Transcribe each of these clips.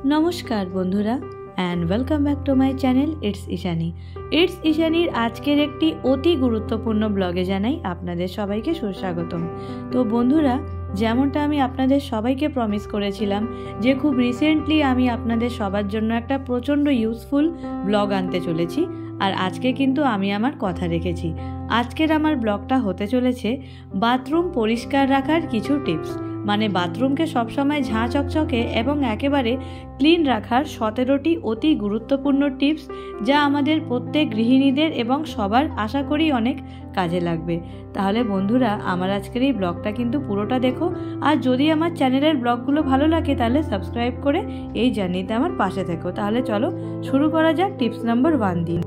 নমস্কার বন্ধুরা and welcome back to my channel it's Ishani. It's ইশানির আজকের একটি অতি গুরুত্বপূর্ণ ব্লগে জানাই আপনাদের সবাইকে সুস্বাগতম। তো বন্ধুরা, যেমনটা আমি আপনাদের সবাইকে প্রমিস করেছিলাম যে খুব রিসেন্টলি আমি আপনাদের সবার জন্য একটা প্রচণ্ড ইউজফুল ব্লগ আনতে চলেছি, আর আজকে কিন্তু আমি আমার কথা রেখেছি। আজকের আমার ব্লগটা হতে চলেছে বাথরুম পরিষ্কার রাখার কিছু টিপস, মানে বাথরুমকে সবসময় ঝাঁ চকচকে এবং একেবারে ক্লিন রাখার 17টি অতি গুরুত্বপূর্ণ টিপস, যা আমাদের প্রত্যেক গৃহিণীদের এবং সবার আশা করি অনেক কাজে লাগবে। তাহলে বন্ধুরা, আমার আজকের এই ব্লগটা কিন্তু পুরোটা দেখো, আর যদি আমার চ্যানেলের ব্লগগুলো ভালো লাগে তাহলে সাবস্ক্রাইব করে এই জার্নিতে আমার পাশে থেকো। তাহলে চলো শুরু করা যাক টিপস নাম্বার 1 দিয়ে।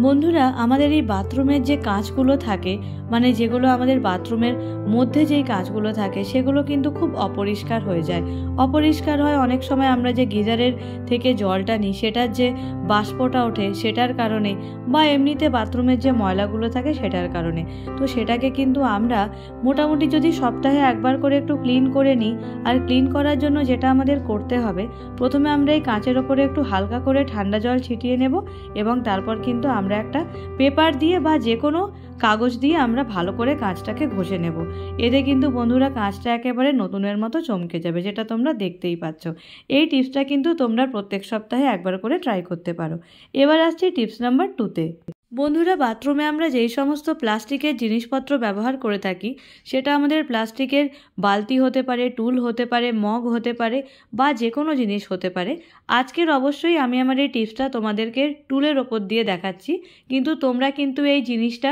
বন্ধুরা, আমাদের এই বাথরুমের যে কাঁচগুলো থাকে, মানে যেগুলো আমাদের বাথরুমের মধ্যে যেই কাঁচগুলো থাকে, সেগুলো কিন্তু খুব অপরিষ্কার হয়ে যায়। অপরিষ্কার হয় অনেক সময় আমরা যে গিজারের থেকে জলটা নিই সেটার যে বাষ্পটা ওঠে সেটার কারণে, বা এমনিতে বাথরুমের যে ময়লাগুলো থাকে সেটার কারণে। তো সেটাকে কিন্তু আমরা মোটামুটি যদি সপ্তাহে একবার করে একটু ক্লিন করে নিই, আর ক্লিন করার জন্য যেটা আমাদের করতে হবে, প্রথমে আমরা এই কাঁচের ওপরে একটু হালকা করে ঠান্ডা জল ছিটিয়ে নেব, এবং তারপর কিন্তু আমরা একটা পেপার দিয়ে বা যে কোনো কাগজ দিয়ে আমরা ভালো করে কাঁচটাকে ঘষে নেব। এতে কিন্তু বন্ধুরা কাঁচটা একেবারে নতুনের মতো চমকে যাবে, যেটা তোমরা দেখতেই পাচ্ছ। এই টিপসটা কিন্তু তোমরা প্রত্যেক সপ্তাহে একবার করে ট্রাই করতে পারো। এবার আসছি টিপস নাম্বার 2তে। বন্ধুরা, বাথরুমে আমরা যেই সমস্ত প্লাস্টিকের জিনিসপত্র ব্যবহার করে থাকি, সেটা আমাদের প্লাস্টিকের বালতি হতে পারে, টুল হতে পারে, মগ হতে পারে, বা যে কোনো জিনিস হতে পারে। আজকের অবশ্যই আমি আমার এই টিপসটা তোমাদেরকে টুলের ওপর দিয়ে দেখাচ্ছি, কিন্তু তোমরা কিন্তু এই জিনিসটা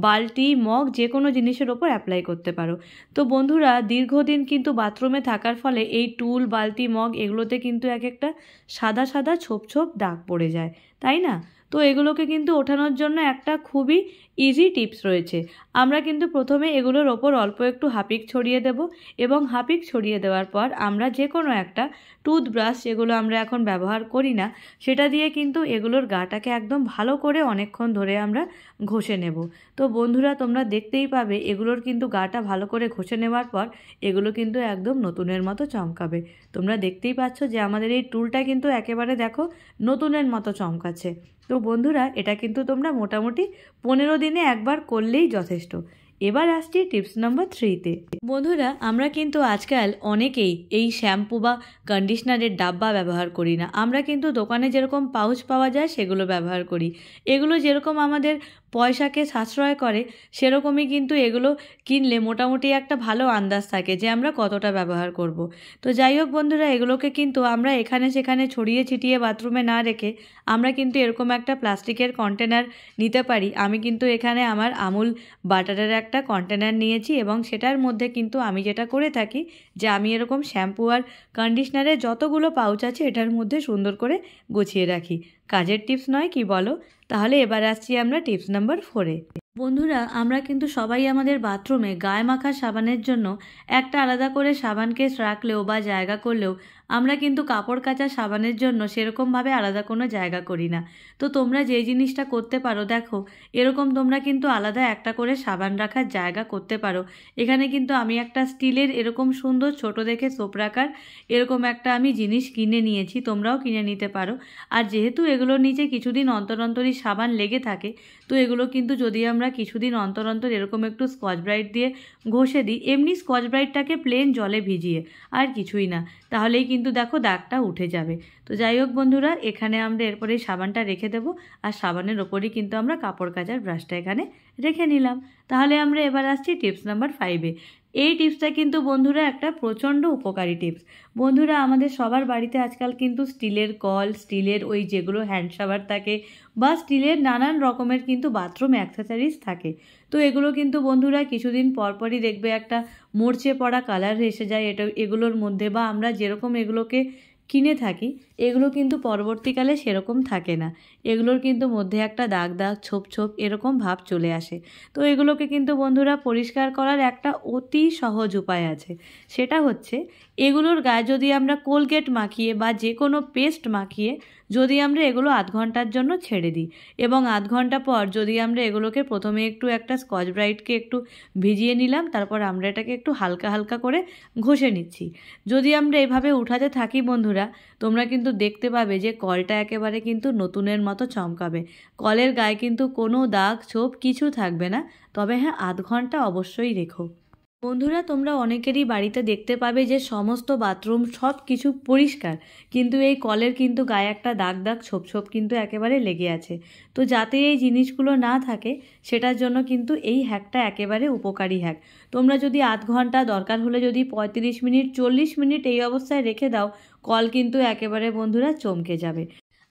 বালতি, মগ যে কোনো জিনিসের ওপর অ্যাপ্লাই করতে পারো। তো বন্ধুরা, দীর্ঘদিন কিন্তু বাথরুমে থাকার ফলে এই টুল, বালতি, মগ এগুলোতে কিন্তু এক একটা সাদা সাদা ছোপ ছোপ দাগ পড়ে যায়, তাই না? তো এগুলোকে কিন্তু ওঠানোর জন্য একটা খুবই ইজি টিপস রয়েছে। আমরা কিন্তু প্রথমে এগুলোর ওপর অল্প একটু হাপিক ছড়িয়ে দেব, এবং হাপিক ছড়িয়ে দেওয়ার পর আমরা যে কোনো একটা টুথব্রাশ, যেগুলো আমরা এখন ব্যবহার করি না, সেটা দিয়ে কিন্তু এগুলোর গাটাকে একদম ভালো করে অনেকক্ষণ ধরে আমরা ঘষে নেব। তো বন্ধুরা, তোমরা দেখতেই পাবে এগুলোর কিন্তু গাটা ভালো করে ঘষে নেওয়ার পর এগুলো কিন্তু একদম নতুনের মতো চমকাবে। তোমরা দেখতেই পাচ্ছ যে আমাদের এই টুলটা কিন্তু একেবারে দেখো নতুনের মতো চমকাচ্ছে। তো বন্ধুরা, এটা কিন্তু তোমরা মোটামুটি 15 দিনে একবার করলেই যথেষ্ট। এবার আসছি টিপস নাম্বার 3তে। বন্ধুরা, আমরা কিন্তু আজকাল অনেকেই এই শ্যাম্পু বা কন্ডিশনারের ডাব্বা ব্যবহার করি না। আমরা কিন্তু দোকানে যেরকম পাউচ পাওয়া যায় সেগুলো ব্যবহার করি। এগুলো যেরকম আমাদের পয়সাকে সাশ্রয় করে, সেরকমই কিন্তু এগুলো কিনলে মোটামুটি একটা ভালো আন্দাজ থাকে যে আমরা কতটা ব্যবহার করব। তো যাই হোক বন্ধুরা, এগুলোকে কিন্তু আমরা এখানে সেখানে ছড়িয়ে ছিটিয়ে বাথরুমে না রেখে আমরা কিন্তু এরকম একটা প্লাস্টিকের কন্টেনার নিতে পারি। আমি কিন্তু এখানে আমার আমুল বাটারের একটা কন্টেনার নিয়েছি, এবং সেটার মধ্যে কিন্তু আমি যেটা করে থাকি যে আমি এরকম শ্যাম্পু আর কন্ডিশনারের যতগুলো পাউচ আছে এটার মধ্যে সুন্দর করে গুছিয়ে রাখি। কাজের টিপস নয় কি বলো? তাহলে এবার আসছি আমরা টিপস নাম্বার 4-এ। বন্ধুরা, আমরা কিন্তু সবাই আমাদের বাথরুমে গায়ে মাখা সাবানের জন্য একটা আলাদা করে সাবান কেস রাখলেও বা জায়গা করলেও আমরা কিন্তু কাপড় কাচা সাবানের জন্য সেরকমভাবে আলাদা কোনো জায়গা করি না। তো তোমরা যে জিনিসটা করতে পারো, দেখো এরকম তোমরা কিন্তু আলাদা একটা করে সাবান রাখার জায়গা করতে পারো। এখানে কিন্তু আমি একটা স্টিলের এরকম সুন্দর ছোট দেখে সোপ রাখার এরকম একটা আমি জিনিস কিনে নিয়েছি, তোমরাও কিনে নিতে পারো। আর যেহেতু এগুলোর নিচে কিছুদিন অন্তর অন্তরই সাবান লেগে থাকে, তো এগুলো কিন্তু যদি আমরা কিছুদিন অন্তর অন্তর এরকম একটু স্কচ ব্রাইট দিয়ে ঘষে দিই, এমনি স্কচ ব্রাইটটাকে প্লেন জলে ভিজিয়ে, আর কিছুই না, তাহলেই কিন্তু দেখো দাগটা উঠে যাবে। তো যাই হোক বন্ধুরা, এখানে আমরা এরপরে সাবানটা রেখে দেবো, আর সাবানের ওপরই কিন্তু আমরা কাপড় কাচার ব্রাশটা এখানে রেখে নিলাম। তাহলে আমরা এবার আসছি টিপস নাম্বার 5-এ। এই টিপসটা কিন্তু বন্ধুরা একটা প্রচণ্ড উপকারী টিপস। বন্ধুরা, আমাদের সবার বাড়িতে আজকাল কিন্তু স্টিলের কল, স্টিলের ওই যেগুলো হ্যান্ড শাওয়ার থাকে, বা স্টিলের নানান রকমের কিন্তু বাথরুম অ্যাক্সেসরিজ থাকে। তো এগুলো কিন্তু বন্ধুরা কিছুদিন পরপরই দেখবে একটা মরচে পড়া কালার এসে যায় এগুলোর মধ্যে, বা আমরা যেরকম এগুলোকে কিনে থাকি এগুলো কিন্তু পরবর্তীকালে সেরকম থাকে না। এগুলোর কিন্তু মধ্যে একটা দাগ দাগ, ছোপ ছোপ এরকম ভাব চলে আসে। তো এগুলোকে কিন্তু বন্ধুরা পরিষ্কার করার একটা অতি সহজ উপায় আছে, সেটা হচ্ছে এগুলোর গায়ে যদি আমরা কোলগেট মাখিয়ে বা যে কোনো পেস্ট মাখিয়ে যদি আমরা এগুলো আধ ঘন্টার জন্য ছেড়ে দিই এবং আধ ঘন্টা পর যদি আমরা এগুলোকে প্রথমে একটু একটা স্কচ ব্রাইটকে একটু ভিজিয়ে নিলাম, তারপর আমরা এটাকে একটু হালকা হালকা করে ঘষে নিচ্ছি। যদি আমরা এভাবে উঠাতে থাকি বন্ধুরা, তোমরা কিন্তু দেখতে পাবে যে কলটা একেবারে কিন্তু নতুনের মতো চমকাবে। কলের গায়ে কিন্তু কোনো দাগ ছোপ কিছু থাকবে না। তবে হ্যাঁ, আধ ঘন্টা অবশ্যই রেখো। বন্ধুরা, তোমরা অনেকেরই বাড়িতে দেখতে পাবে যে সমস্ত বাথরুম সব কিছু পরিষ্কার, কিন্তু এই কলের কিন্তু গায়ে একটা দাগ দাগ ছোপ ছোপ কিন্তু একেবারে লেগে আছে। তো যাতে এই জিনিসগুলো না থাকে সেটার জন্য কিন্তু এই হ্যাকটা একেবারে উপকারী হ্যাক। তোমরা যদি আধ ঘন্টা, দরকার হলে যদি 35 মিনিট 40 মিনিট এই অবস্থায় রেখে দাও, কল কিন্তু একেবারে বন্ধুরা চমকে যাবে।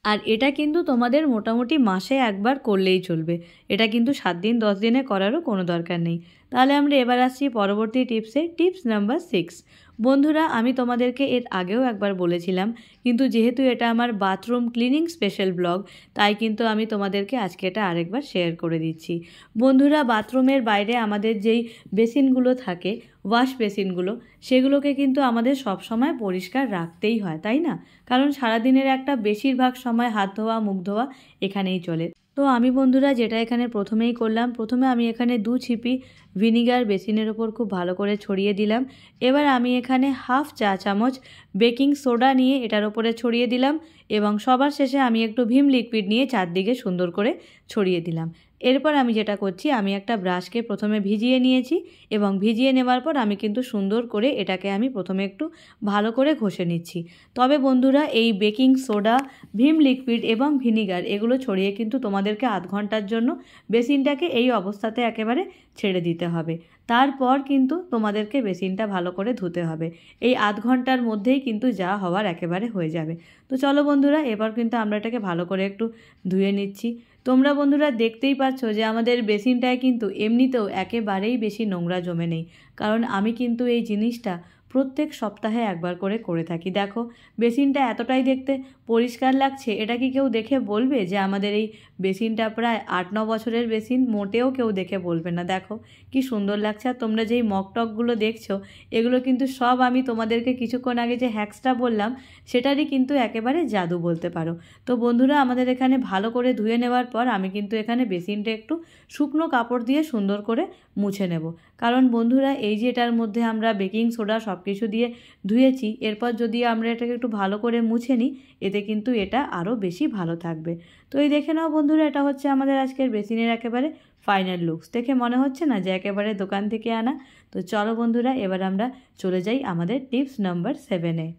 আর এটা কিন্তু তোমাদের মোটামুটি মাসে একবার করলেই চলবে। এটা কিন্তু 7 দিন 10 দিনে করারও কোনো দরকার নেই। তাহলে আমরা এবার আসছি পরবর্তী টিপসে। Tips number 6। বন্ধুরা, আমি তোমাদেরকে এর আগেও একবার বলেছিলাম, কিন্তু যেহেতু এটা আমার বাথরুম ক্লিনিং স্পেশাল ব্লগ, তাই কিন্তু আমি তোমাদেরকে আজকে এটা আরেকবার শেয়ার করে দিচ্ছি। বন্ধুরা, বাথরুমের বাইরে আমাদের যেই বেসিনগুলো থাকে, ওয়াশ বেসিনগুলো, সেগুলোকে কিন্তু আমাদের সব সময় পরিষ্কার রাখতেই হয়, তাই না? কারণ সারাদিনের একটা বেশিরভাগ সময় হাত ধোয়া মুখ ধোয়া এখানেই চলে। তো আমি বন্ধুরা যেটা এখানে প্রথমেই করলাম, প্রথমে আমি এখানে 2 ছিপি ভিনিগার বেসিনের ওপর খুব ভালো করে ছড়িয়ে দিলাম। এবার আমি এখানে হাফ চা চামচ বেকিং সোডা নিয়ে এটার ওপরে ছড়িয়ে দিলাম এবং সবার শেষে আমি একটু ভিম লিকুইড নিয়ে চারদিকে সুন্দর করে ছড়িয়ে দিলাম। এরপর আমি যেটা করছি, আমি একটা ব্রাশকে প্রথমে ভিজিয়ে নিয়েছি এবং ভিজিয়ে নেওয়ার পর আমি কিন্তু সুন্দর করে এটাকে আমি প্রথমে একটু ভালো করে ঘষে নিচ্ছি। তবে বন্ধুরা, এই বেকিং সোডা, ভিম লিকুইড এবং ভিনিগার এগুলো ছড়িয়ে কিন্তু তোমাদেরকে আধ ঘন্টার জন্য বেসিনটাকে এই অবস্থাতে একেবারে ছেড়ে দিতে হবে। তারপর কিন্তু তোমাদেরকে বেসিনটা ভালো করে ধুতে হবে। এই আধ ঘন্টার মধ্যেই কিন্তু যা হওয়ার একেবারে হয়ে যাবে। তো চলো বন্ধুরা, এবার কিন্তু আমরা এটাকে ভালো করে একটু ধুয়ে নিচ্ছি। তোমরা বন্ধুরা দেখতেই পাচ্ছ যে আমাদের বেসিনটায় কিন্তু এমনিতেও একেবারেই বেশি নোংরা জমে নেই, কারণ আমি কিন্তু এই জিনিসটা প্রত্যেক সপ্তাহে একবার করে থাকি। দেখো, বেসিনটা এতটাই দেখতে পরিষ্কার লাগছে, এটা কি কেউ দেখে বলবে যে আমাদের এই বেসিনটা প্রায় 8-9 বছরের বেসিন? মোটেও কেউ দেখে বলবে না। দেখো কি সুন্দর লাগছে। আর তোমরা যেই মকটকগুলো দেখছো, এগুলো কিন্তু সব আমি তোমাদেরকে কিছুক্ষণ আগে যে হ্যাক্সটা বললাম সেটারই কিন্তু একেবারে জাদু বলতে পারো। তো বন্ধুরা, আমাদের এখানে ভালো করে ধুয়ে নেওয়ার পর আমি কিন্তু এখানে বেসিনটা একটু শুকনো কাপড় দিয়ে সুন্দর করে মুছে নেব। কারণ বন্ধুরা, এই যে এটার মধ্যে আমরা বেকিং সোডা সব কিছু দিয়ে ধুয়েছি, এরপর যদি আমরা এটাকে একটু ভালো করে মুছে নিই, এতে কিন্তু এটা আরও বেশি ভালো থাকবে। তো এই দেখে নাও বন্ধুরা, এটা হচ্ছে আমাদের আজকের বেসিনের একেবারে ফাইনাল লুকস। দেখে মনে হচ্ছে না যে একেবারে দোকান থেকে আনা? তো চলো বন্ধুরা, এবার আমরা চলে যাই আমাদের টিপস নাম্বার 7-এ।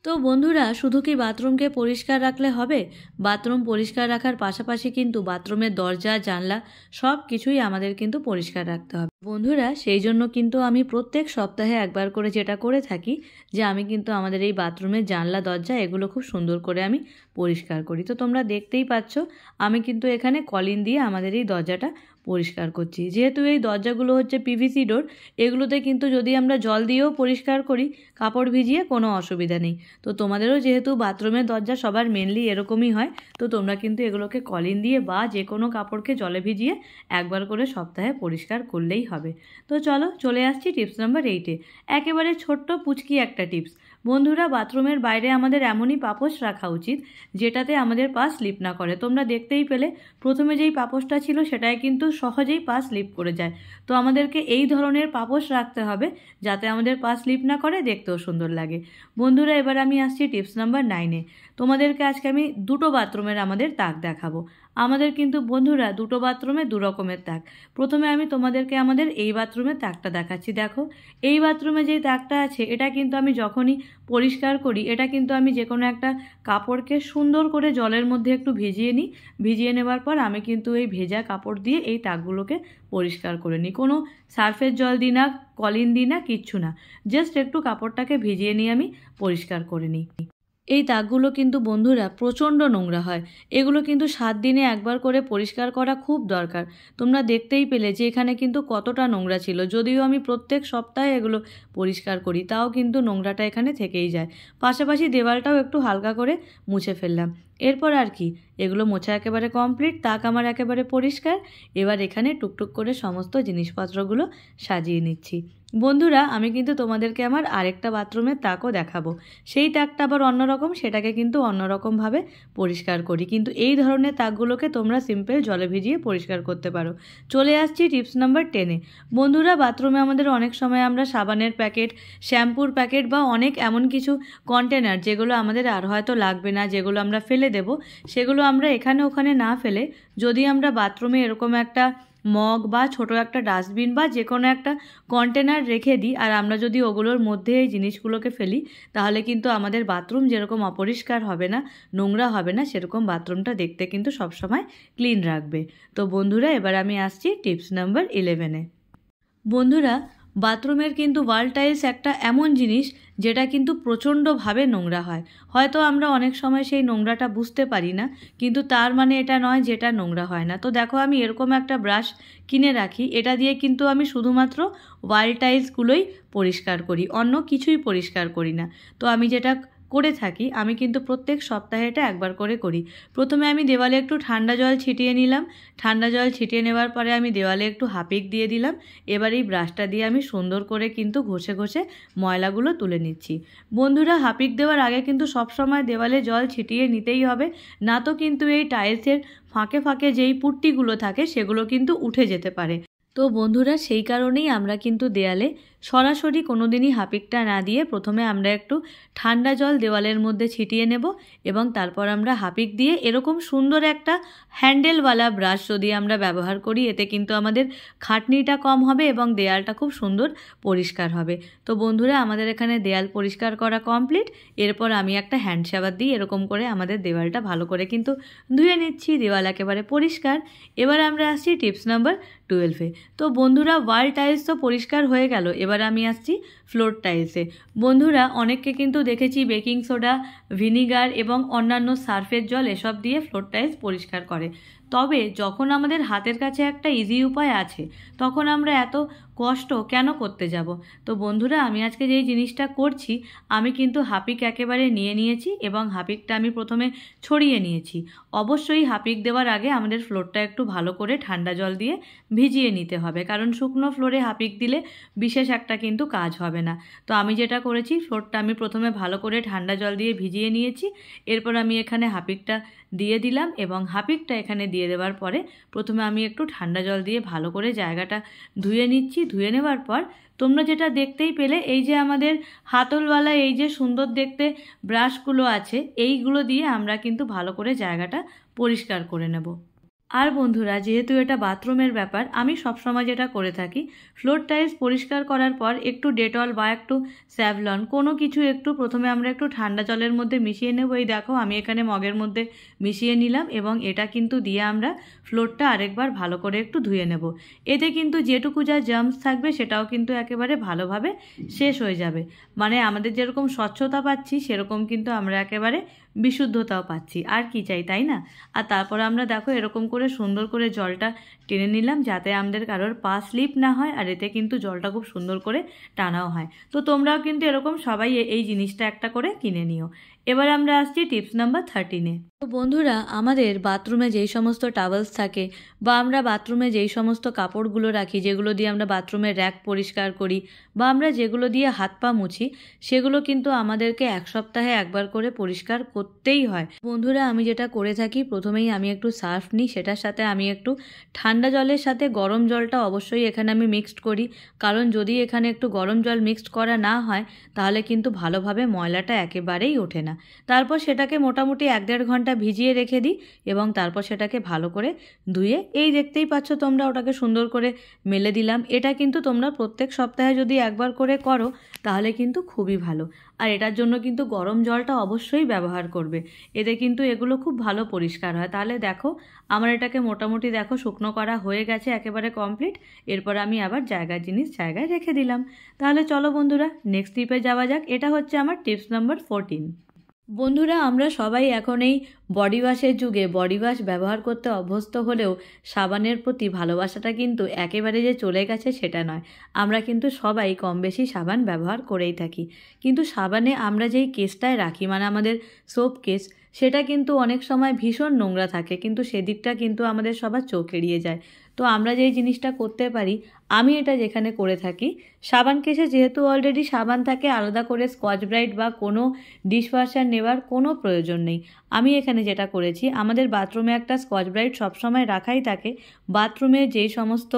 তো বন্ধুরা, শুধু কি বাথরুমকে পরিষ্কার রাখলে হবে? বাথরুম পরিষ্কার রাখার পাশাপাশি কিন্তু বাথরুমের দরজা জানলা সব কিছুই আমাদের কিন্তু পরিষ্কার রাখতে হবে বন্ধুরা। সেই জন্য কিন্তু আমি প্রত্যেক সপ্তাহে একবার করে যেটা করে থাকি, যে আমি কিন্তু আমাদের এই বাথরুমের জানলা দরজা এগুলো খুব সুন্দর করে আমি পরিষ্কার করি। তো তোমরা দেখতেই পাচ্ছ আমি কিন্তু এখানে কলিন দিয়ে আমাদের এই দরজাটা পরিষ্কার করছি। যেহেতু এই দরজাগুলো হচ্ছে পিভিসি ডোর, এগুলোতে কিন্তু যদি আমরা জল দিয়েও পরিষ্কার করি কাপড় ভিজিয়ে, কোনো অসুবিধা নেই। তো তোমাদেরও যেহেতু বাথরুমের দরজা সবার মেনলি এরকমই হয়, তো তোমরা কিন্তু এগুলোকে কলিন দিয়ে বা যে কোনো কাপড়কে জলে ভিজিয়ে একবার করে সপ্তাহে পরিষ্কার করলেই হবে। তো চলো চলে আসছি টিপস নাম্বার 8-এ। একেবারে ছোট্ট পুচকি একটা টিপস। বন্ধুরা, বাথরুমের বাইরে আমাদের এমনই পাপোশ রাখা উচিত যেটাতে আমাদের পা স্লিপ না করে। তোমরা দেখতেই পেলে প্রথমে যেই পাপোশটা ছিল সেটায় কিন্তু সহজেই পা স্লিপ করে যায়। তো আমাদেরকে এই ধরনের পাপোশ রাখতে হবে যাতে আমাদের পা স্লিপ না করে, দেখতেও সুন্দর লাগে। বন্ধুরা, এবার আমি আসছি টিপস নাম্বার 9-এ। তোমাদেরকে আজকে আমি দুটো বাথরুমের আমাদের তাক দেখাবো। আমাদের কিন্তু বন্ধুরা দুটো বাথরুমে দু রকমের তাক। প্রথমে আমি তোমাদেরকে আমাদের এই বাথরুমের তাকটা দেখাচ্ছি। দেখো, এই বাথরুমে যেই তাকটা আছে এটা কিন্তু আমি যখনই পরিষ্কার করি, এটা কিন্তু আমি যে কোনো একটা কাপড়কে সুন্দর করে জলের মধ্যে একটু ভিজিয়ে নিই। ভিজিয়ে নেওয়ার পর আমি কিন্তু এই ভেজা কাপড় দিয়ে এই তাকগুলোকে পরিষ্কার করে নিই। কোনো সার্ফের জল দিই না, কলিন দিই না, কিচ্ছু না। জাস্ট একটু কাপড়টাকে ভিজিয়ে নিয়ে আমি পরিষ্কার করে নিই। এই তাকগুলো কিন্তু বন্ধুরা প্রচণ্ড নোংরা হয়। এগুলো কিন্তু 7 দিনে একবার করে পরিষ্কার করা খুব দরকার। তোমরা দেখতেই পেলে যে এখানে কিন্তু কতটা নোংরা ছিল। যদিও আমি প্রত্যেক সপ্তাহে এগুলো পরিষ্কার করি, তাও কিন্তু নোংরাটা এখানে থেকেই যায়। পাশাপাশি দেওয়ালটাও একটু হালকা করে মুছে ফেললাম। এরপর আর কি, এগুলো মোছা একেবারে কমপ্লিট, তাক আমার একেবারে পরিষ্কার। এবার এখানে টুকটুক করে সমস্ত জিনিসপত্রগুলো সাজিয়ে নিচ্ছি। বন্ধুরা আমি কিন্তু তোমাদেরকে আমার আরেকটা বাথরুমের তাকও দেখাবো। সেই তাকটা আবার অন্যরকম, সেটাকে কিন্তু অন্যরকমভাবে পরিষ্কার করি, কিন্তু এই ধরনের তাকগুলোকে তোমরা সিম্পল জলে ভিজিয়ে পরিষ্কার করতে পারো। চলে আসছি টিপস নাম্বার 10-এ। বন্ধুরা বাথরুমে আমাদের অনেক সময় আমরা সাবানের প্যাকেট, শ্যাম্পুর প্যাকেট বা অনেক এমন কিছু কন্টেনার যেগুলো আমাদের আর হয়তো লাগবে না, যেগুলো আমরা ফেলে দেব, সেগুলো আমরা এখানে ওখানে না ফেলে যদি আমরা বাথরুমে এরকম একটা মগ বা ছোট একটা ডাস্টবিন বা যে কোনো একটা কন্টেনার রেখে দিই, আর আমরা যদি ওগুলোর মধ্যে এই জিনিসগুলোকে ফেলি, তাহলে কিন্তু আমাদের বাথরুম যেরকম অপরিষ্কার হবে না, নোংরা হবে না, সেরকম বাথরুমটা দেখতে কিন্তু সবসময় ক্লিন রাখবে। তো বন্ধুরা এবার আমি আসছি টিপস নাম্বার 11-এ। বন্ধুরা বাথরুমের কিন্তু ওয়াল টাইলস একটা এমন জিনিস যেটা কিন্তু প্রচণ্ডভাবে নোংরা হয়। হয়তো আমরা অনেক সময় সেই নোংরাটা বুঝতে পারি না, কিন্তু তার মানে এটা নয় যে এটা নোংরা হয় না। তো দেখো আমি এরকম একটা ব্রাশ কিনে রাখি, এটা দিয়ে কিন্তু আমি শুধুমাত্র ওয়াল টাইলসগুলোই পরিষ্কার করি, অন্য কিছুই পরিষ্কার করি না। তো আমি যেটা করে থাকি, আমি কিন্তু প্রত্যেক সপ্তাহে এটা একবার করে করি। প্রথমে আমি দেওয়ালে একটু ঠান্ডা জল ছিটিয়ে নিলাম, ঠান্ডা জল ছিটিয়ে নেওয়ার পরে আমি দেওয়ালে একটু হাপিক দিয়ে দিলাম। এবার এই ব্রাশটা দিয়ে আমি সুন্দর করে কিন্তু ঘষে ঘষে ময়লাগুলো তুলে নিচ্ছি। বন্ধুরা হাপিক দেওয়ার আগে কিন্তু সবসময় দেওয়ালে জল ছিটিয়ে নিতেই হবে, না তো কিন্তু এই টাইলসের ফাঁকে ফাঁকে যেই পুট্টিগুলো থাকে সেগুলো কিন্তু উঠে যেতে পারে। তো বন্ধুরা সেই কারণেই আমরা কিন্তু দেয়ালে সরাসরি কোনো দিনই হাপিকটা না দিয়ে প্রথমে আমরা একটু ঠান্ডা জল দেওয়ালের মধ্যে ছিটিয়ে নেব, এবং তারপর আমরা হাপিক দিয়ে এরকম সুন্দর একটা হ্যান্ডেলওয়ালা ব্রাশ যদি আমরা ব্যবহার করি, এতে কিন্তু আমাদের খাটনিটা কম হবে এবং দেয়ালটা খুব সুন্দর পরিষ্কার হবে। তো বন্ধুরা আমাদের এখানে দেয়াল পরিষ্কার করা কমপ্লিট। এরপর আমি একটা হ্যান্ড শাওয়ার দিই এরকম করে আমাদের দেওয়ালটা ভালো করে কিন্তু ধুয়ে নিচ্ছি, দেওয়াল একেবারে পরিষ্কার। এবার আমরা আসছি টিপস নাম্বার 12-এ। তো বন্ধুরা ওয়াল টাইলস তো পরিষ্কার হয়ে গেল, এবার আমি আসছি ফ্লোর টাইলসে। বন্ধুরা অনেককে কিন্তু দেখেছি বেকিং সোডা, ভিনিগার এবং অন্যান্য সার্ফের জল এসব দিয়ে ফ্লোর টাইলস পরিষ্কার করে। তবে যখন আমাদের হাতের কাছে একটা ইজি উপায় আছে, তখন আমরা এত কষ্ট কেন করতে যাব? তো বন্ধুরা আমি আজকে যেই জিনিসটা করছি, আমি কিন্তু হাপিক একেবারে নিয়ে নিয়েছি এবং হাপিকটা আমি প্রথমে ছড়িয়ে নিয়েছি। অবশ্যই হাপিক দেওয়ার আগে আমাদের ফ্লোরটা একটু ভালো করে ঠান্ডা জল দিয়ে ভিজিয়ে নিতে হবে, কারণ শুকনো ফ্লোরে হাপিক দিলে বিশেষ একটা কিন্তু কাজ হবে না। তো আমি যেটা করেছি, ফ্লোরটা আমি প্রথমে ভালো করে ঠান্ডা জল দিয়ে ভিজিয়ে নিয়েছি। এরপর আমি এখানে হাপিকটা দিয়ে দিলাম, এবং হাপিকটা এখানে দিয়ে দেওয়ার পরে প্রথমে আমি একটু ঠান্ডা জল দিয়ে ভালো করে জায়গাটা ধুয়ে নিচ্ছি। ধুয়ে নেওয়ার পর তোমরা যেটা দেখতেই পেলে, এই যে আমাদের হাতলওয়ালা এই যে সুন্দর দেখতে ব্রাশগুলো আছে, এইগুলো দিয়ে আমরা কিন্তু ভালো করে জায়গাটা পরিষ্কার করে নেব। আর বন্ধুরা যেহেতু এটা বাথরুমের ব্যাপার, আমি সবসময় যেটা করে থাকি, ফ্লোর টাইলস পরিষ্কার করার পর একটু ডেটল বা একটু স্যাভলন কোনো কিছু একটু প্রথমে আমরা একটু ঠান্ডা জলের মধ্যে মিশিয়ে নেব। এই দেখো আমি এখানে মগের মধ্যে মিশিয়ে নিলাম, এবং এটা কিন্তু দিয়ে আমরা ফ্লোরটা আরেকবার ভালো করে একটু ধুয়ে নেব। এতে কিন্তু যেটুকু যা জার্মস থাকবে সেটাও কিন্তু একেবারে ভালোভাবে শেষ হয়ে যাবে। মানে আমাদের যেরকম স্বচ্ছতা পাচ্ছি, সেরকম কিন্তু আমরা একেবারে বিশুদ্ধতাও পাচ্ছি। আর কি চাই, তাই না? আর তারপর আমরা দেখো এরকম করে সুন্দর করে জলটা টেনে নিলাম, যাতে আমাদের কারোর পা স্লিপ না হয়, আর এতে কিন্তু জলটা খুব সুন্দর করে টানাও হয়। তো তোমরাও কিন্তু এরকম সবাই এই জিনিসটা একটা করে কিনে নিও। এবার আমরা আসছি টিপস নাম্বার 13-এ। তো বন্ধুরা আমাদের বাথরুমে যেই সমস্ত টাওয়েলস থাকে, বা আমরা বাথরুমে যেই সমস্ত কাপড়গুলো রাখি, যেগুলো দিয়ে আমরা বাথরুমের র্যাক পরিষ্কার করি, বা আমরা যেগুলো দিয়ে হাত পা মুছি, সেগুলো কিন্তু আমাদেরকে এক সপ্তাহে একবার করে পরিষ্কার করতেই হয়। বন্ধুরা আমি যেটা করে থাকি, প্রথমেই আমি একটু সার্ফ নিই, সেটার সাথে আমি একটু ঠান্ডা জলের সাথে গরম জলটা অবশ্যই এখানে আমি মিক্সড করি, কারণ যদি এখানে একটু গরম জল মিক্সড করা না হয়, তাহলে কিন্তু ভালোভাবে ময়লাটা একেবারেই ওঠে না। তারপর সেটাকে মোটামুটি 1-1.5 ঘন্টা ভিজিয়ে রেখে দিই, এবং তারপর সেটাকে ভালো করে ধুয়ে, এই দেখতেই পাচ্ছ তোমরা, ওটাকে সুন্দর করে মেলে দিলাম। এটা কিন্তু তোমরা প্রত্যেক সপ্তাহে যদি একবার করে করো, তাহলে কিন্তু খুবই ভালো। আর এটার জন্য কিন্তু গরম জলটা অবশ্যই ব্যবহার করবে, এতে কিন্তু এগুলো খুব ভালো পরিষ্কার হয়। তাহলে দেখো আমার এটাকে মোটামুটি দেখো শুকনো করা হয়ে গেছে, একেবারে কমপ্লিট। এরপর আমি আবার জিনিস জায়গায় রেখে দিলাম। তাহলে চলো বন্ধুরা নেক্সট টিপে যাওয়া যাক। এটা হচ্ছে আমার টিপস নাম্বার 14। বন্ধুরা আমরা সবাই এখন এই বডি ওয়াশের যুগে বডি ওয়াশ ব্যবহার করতে অভ্যস্ত হলেও সাবানের প্রতি ভালোবাসাটা কিন্তু একেবারে যে চলে গেছে সেটা নয়। আমরা কিন্তু সবাই কম বেশি সাবান ব্যবহার করেই থাকি, কিন্তু সাবানে আমরা যেই কেসটায় রাখি, মানে আমাদের সোপ কেস, সেটা কিন্তু অনেক সময় ভীষণ নোংরা থাকে, কিন্তু সেদিকটা কিন্তু আমাদের সবার চোখ এড়িয়ে যায়। তো আমরা যেই জিনিসটা করতে পারি, আমি এটা যেখানে করে থাকি, সাবান কেসে যেহেতু অলরেডি সাবান থাকে, আলাদা করে স্কচ ব্রাইট বা কোনো ডিশওয়াশার নেওয়ার কোনো প্রয়োজন নেই। আমি এখানে যেটা করেছি, আমাদের বাথরুমে একটা স্কচ ব্রাইট সবসময় রাখাই থাকে। বাথরুমে যেই সমস্ত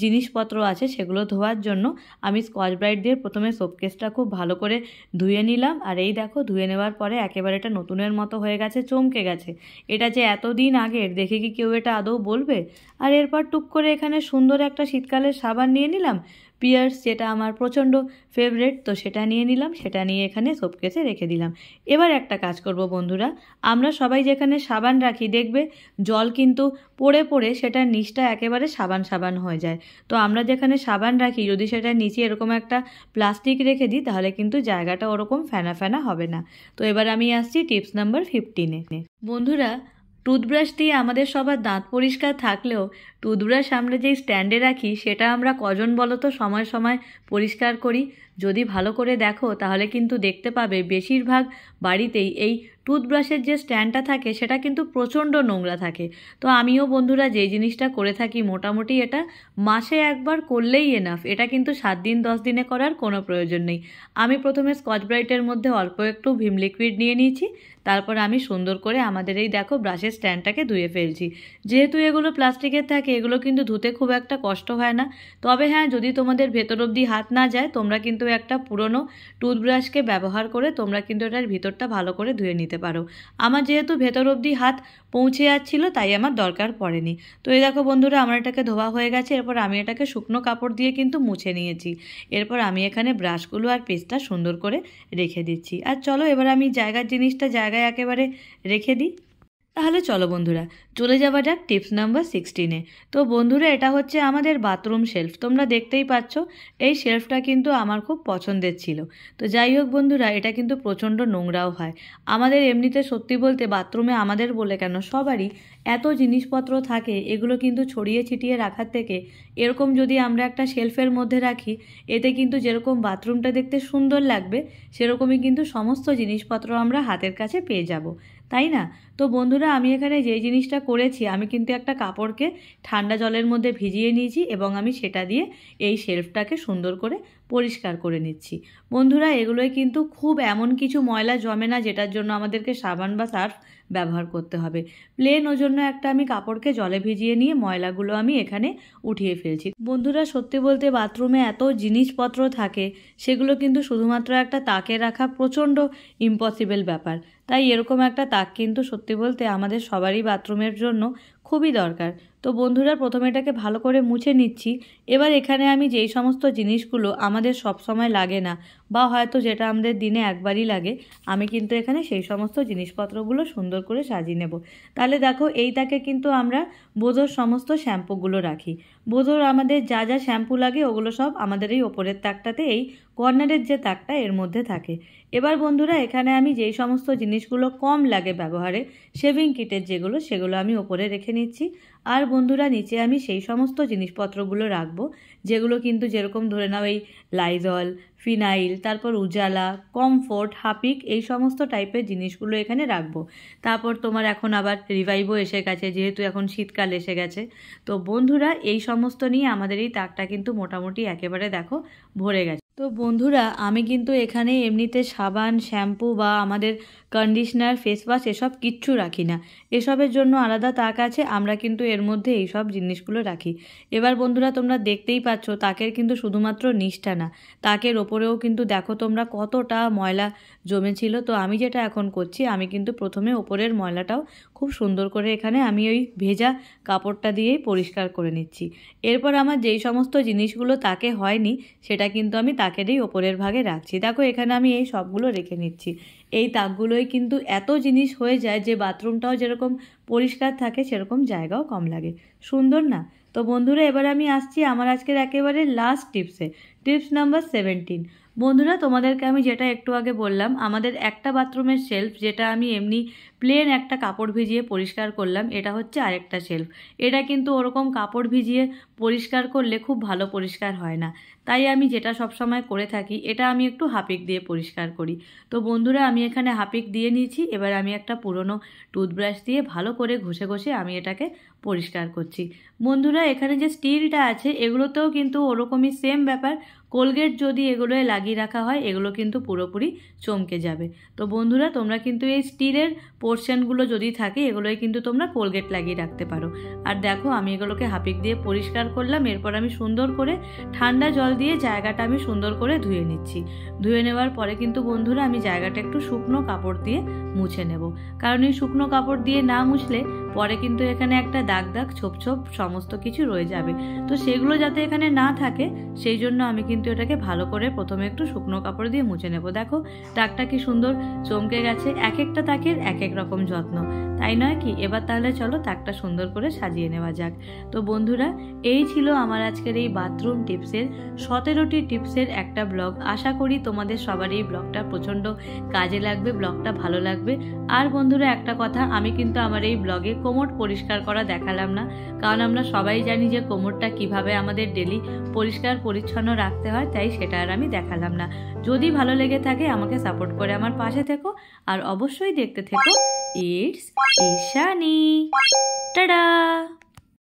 জিনিসপত্র আছে সেগুলো ধোয়ার জন্য আমি স্কচ ব্রাইট দিয়ে প্রথমে সোপ কেসটা খুব ভালো করে ধুয়ে নিলাম। আর এই দেখো, ধুয়ে নেওয়ার পরে একেবারে এটা নতুনের মতো হয়ে গেছে, চমকে গেছে। এটা যে এতদিন আগের, দেখে কি কেউ এটা আদৌ বলবে? আর এরপর টুক করে এখানে সুন্দর একটা শীতকালের সাবান নিয়ে নিলাম, পিয়ার্স, যেটা আমার প্রচণ্ড ফেভারেট, তো সেটা নিয়ে নিলাম। সেটা নিয়ে এখানে সোপ কেসে রেখে দিলাম। এবার একটা কাজ করব বন্ধুরা, আমরা সবাই যেখানে সাবান রাখি দেখবে জল কিন্তু পড়ে পড়ে সেটার নিচটা একেবারে সাবান সাবান হয়ে যায়। তো আমরা যেখানে সাবান রাখি, যদি সেটার নিচে এরকম একটা প্লাস্টিক রেখে দিই, তাহলে কিন্তু জায়গাটা ওরকম ফেনা ফেনা হবে না। তো এবার আমি আসছি টিপস নাম্বার 15-এ। বন্ধুরা, টুথব্রাশ দিয়ে আমাদের সবার দাঁত পরিষ্কার থাকলেও টুথব্রাশ আমরা যেই স্ট্যান্ডে রাখি সেটা আমরা কজন বলো তো সময় সময় পরিষ্কার করি? যদি ভালো করে দেখো তাহলে কিন্তু দেখতে পাবে বেশিরভাগ বাড়িতেই এই টুথব্রাশের যে স্ট্যান্ডটা থাকে সেটা কিন্তু প্রচণ্ড নোংরা থাকে। তো আমিও বন্ধুরা যেই জিনিসটা করে থাকি, মোটামুটি এটা মাসে একবার করলেই এনাফ। এটা কিন্তু 7 দিন 10 দিনে করার কোনো প্রয়োজন নেই। আমি প্রথমে স্কচ ব্রাইটের মধ্যে অল্প একটু ভিম লিকুইড নিয়ে নিয়েছি, তারপর আমি সুন্দর করে আমাদের এই দেখো ব্রাশের স্ট্যান্ডটাকে ধুয়ে ফেলছি। যেহেতু এগুলো প্লাস্টিকের থাকে, এগুলো কিন্তু ধুতে খুব একটা কষ্ট হয় না। তবে হ্যাঁ, যদি তোমাদের ভেতর অবধি হাত না যায়, তোমরা কিন্তু একটা পুরনো টুথব্রাশকে ব্যবহার করে তোমরা কিন্তু এটার ভিতরটা ভালো করে ধুয়ে নিতে পারো। আমার যেহেতু ভেতর অবধি হাত পৌঁছে যাচ্ছিলো, তাই আমার দরকার পড়েনি। তো এই দেখো বন্ধুরা, আমার এটাকে ধোয়া হয়ে গেছে। এরপর আমি এটাকে শুকনো কাপড় দিয়ে কিন্তু মুছে নিয়েছি। এরপর আমি এখানে ব্রাশগুলো আর পেস্টটা সুন্দর করে রেখে দিচ্ছি। আর চলো এবার আমি জিনিসটা জায়গায় একেবারে রেখে দিই। তাহলে চলো বন্ধুরা, চলে যাওয়া যাক টিপস নাম্বার 16-এ। তো বন্ধুরা, এটা হচ্ছে আমাদের বাথরুম শেলফ। তোমরা দেখতেই পাচ্ছ এই শেলফটা কিন্তু আমার খুব পছন্দের ছিল। তো যাই হোক বন্ধুরা, এটা কিন্তু প্রচণ্ড নোংরাও হয়। আমাদের এমনিতে সত্যি বলতে বাথরুমে আমাদের বলে কেন সবারই এত জিনিসপত্র থাকে, এগুলো কিন্তু ছড়িয়ে ছিটিয়ে রাখার থেকে এরকম যদি আমরা একটা শেলফের মধ্যে রাখি, এতে কিন্তু যেরকম বাথরুমটা দেখতে সুন্দর লাগবে, সেরকমই কিন্তু সমস্ত জিনিসপত্র আমরা হাতের কাছে পেয়ে যাব, তাই না? তো বন্ধুরা, আমি এখানে যেই জিনিসটা করেছি, আমি কিন্তু একটা কাপড়কে ঠান্ডা জলের মধ্যে ভিজিয়ে নিয়েছি এবং আমি সেটা দিয়ে এই শেলফটাকে সুন্দর করে পরিষ্কার করে নিচ্ছি। বন্ধুরা, এগুলোই কিন্তু খুব এমন কিছু ময়লা জমে না যেটার জন্য আমাদেরকে সাবান বা সার্ফ ব্যবহার করতে হবে। প্লেন ওর জন্য একটা আমি কাপড়কে জলে ভিজিয়ে নিয়ে ময়লাগুলো আমি এখানে উঠিয়ে ফেলছি। বন্ধুরা, সত্যি বলতে বাথরুমে এত জিনিসপত্র থাকে, সেগুলো কিন্তু শুধুমাত্র একটা তাকে রাখা প্রচণ্ড ইম্পসিবল ব্যাপার। তাই এরকম একটা তাক কিন্তু সত্যি বলতে আমাদের সবারই বাথরুমের জন্য খুবই দরকার। তো বন্ধুরা, প্রথমে এটাকে ভালো করে মুছে নিচ্ছি। এবার এখানে আমি যেই সমস্ত জিনিসগুলো আমাদের সব সময় লাগে না, বা হয়তো যেটা আমাদের দিনে একবারই লাগে, আমি কিন্তু এখানে সেই সমস্ত জিনিসপত্রগুলো সুন্দর করে সাজিয়ে নেব। তাহলে দেখো, এই তাকে কিন্তু আমরা বোধোর সমস্ত শ্যাম্পুগুলো রাখি। বোধোর আমাদের যা যা শ্যাম্পু লাগে ওগুলো সব আমাদের এই ওপরের তাকটাতে, এই কর্নারের যে তাকটা এর মধ্যে থাকে। এবার বন্ধুরা, এখানে আমি যেই সমস্ত জিনিসগুলো কম লাগে ব্যবহারে, শেভিং কিটের যেগুলো, সেগুলো আমি ওপরে রেখে নিচ্ছি। আর বন্ধুরা, নিচে আমি সেই সমস্ত জিনিসপত্রগুলো রাখবো যেগুলো কিন্তু যেরকম ধরে নাও এই লাইজল, ফিনাইল, তারপর উজালা, কমফোর্ট, হাপিক, এই সমস্ত টাইপের জিনিসগুলো এখানে রাখবো। তারপর তোমার এখন আবার রিভাইভও এসে গেছে, যেহেতু এখন শীতকাল এসে গেছে। তো বন্ধুরা, এই সমস্ত নিয়ে আমাদের এই তাকটা কিন্তু মোটামুটি একেবারে দেখো ভরে গেছে। তো বন্ধুরা, আমি কিন্তু এখানে এমনিতে সাবান, শ্যাম্পু বা আমাদের কন্ডিশনার, ফেস ওয়াশ এসব কিচ্ছু রাখি না। এসবের জন্য আলাদা তাক আছে, আমরা কিন্তু এর মধ্যে এই সব জিনিসগুলো রাখি। এবার বন্ধুরা, তোমরা দেখতেই পাচ্ছ তাকের কিন্তু শুধুমাত্র নিচটা না, তাকের ওপরেও কিন্তু দেখো তোমরা কতটা ময়লা জমেছিল। তো আমি যেটা এখন করছি, আমি কিন্তু প্রথমে ওপরের ময়লাটাও খুব সুন্দর করে এখানে আমি ওই ভেজা কাপড়টা দিয়েই পরিষ্কার করে নিচ্ছি। এরপর আমার যেই সমস্ত জিনিসগুলো তাকে হয়নি, সেটা কিন্তু আমি তাকেরই ওপরের ভাগে রাখছি। দেখো, এখানে আমি এই সবগুলো রেখে নিচ্ছি। এই তাকগুলোই কিন্তু এত জিনিস হয়ে যায় যে বাথরুমটাও যেরকম পরিষ্কার থাকে, সেরকম জায়গাও কম লাগে। সুন্দর না? তো বন্ধুরা, এবার আমি আসছি আমার আজকের একেবারে লাস্ট টিপসে, টিপস নাম্বার 17। বন্ধুরা, তোমাদেরকে আমি যেটা একটু আগে বললাম, আমাদের একটা বাথরুমের শেলফ, যেটা আমি এমনি প্লেন একটা কাপড় ভিজিয়ে পরিষ্কার করলাম, এটা হচ্ছে আরেকটা শেলফ। এটা কিন্তু ওরকম কাপড় ভিজিয়ে পরিষ্কার করলে খুব ভালো পরিষ্কার হয় না, তাই আমি যেটা সবসময় করে থাকি, এটা আমি একটু হাপিক দিয়ে পরিষ্কার করি। তো বন্ধুরা, আমি এখানে হাপিক দিয়ে নিয়েছি। এবার আমি একটা পুরনো টুথব্রাশ দিয়ে ভালো করে ঘষে ঘষে আমি এটাকে পরিষ্কার করছি। বন্ধুরা, এখানে যে স্টিলটা আছে এগুলোতেও কিন্তু ওরকমই সেম ব্যাপার। কোলগেট যদি এগুলোয় লাগিয়ে রাখা হয়, এগুলো কিন্তু পুরোপুরি চমকে যাবে। তো বন্ধুরা, তোমরা কিন্তু এই স্টিলের পোর্শনগুলো যদি থাকে, এগুলোয় কিন্তু তোমরা কোলগেট লাগিয়ে রাখতে পারো। আর দেখো, আমি এগুলোকে হাপিক দিয়ে পরিষ্কার করলাম। এরপর আমি সুন্দর করে ঠান্ডা জল দিয়ে জায়গাটা আমি সুন্দর করে ধুয়ে নিচ্ছি। ধুয়ে নেওয়ার পরে কিন্তু বন্ধুরা, আমি জায়গাটা একটু শুকনো কাপড় দিয়ে মুছে নেব, কারণ এই শুকনো কাপড় দিয়ে না মুছলে পরে কিন্তু এখানে একটা দাগ দাগ ছোপ ছোপ সমস্ত কিছু রয়ে যাবে। তো সেগুলো যাতে এখানে না থাকে, সেই জন্য আমি কিন্তু এটাকে ভালো করে প্রথমে একটু শুকনো কাপড় দিয়ে মুছে নেব। দেখো, তাকটা কি সুন্দর চমকে গেছে। এক একটা তাকের এক এক রকম যত্ন, তাই নয় কি? এবার তাহলে চলো তাকটা সুন্দর করে সাজিয়ে নেওয়া যাক। তো বন্ধুরা, এই ছিল আমার আজকের এই বাথরুম টিপসের 17টি টিপসের একটা ব্লগ। আশা করি তোমাদের সবার এই ব্লগটা প্রচণ্ড কাজে লাগবে, ব্লগটা ভালো লাগবে। আর বন্ধুরা, একটা কথা, আমি কিন্তু আমার এই ব্লগে কোমর পরিষ্কার করা দেখালাম না, কারণ আমরা সবাই জানি যে কোমরটা কিভাবে আমাদের ডেলি পরিষ্কার পরিচ্ছন্ন রাখতে হয়, তাই সেটা আর আমি দেখালাম না। যদি ভালো লেগে থাকে আমাকে সাপোর্ট করে আমার পাশে থেকো, আর অবশ্যই দেখতে থেকো ইটস ইশানি। টাটা।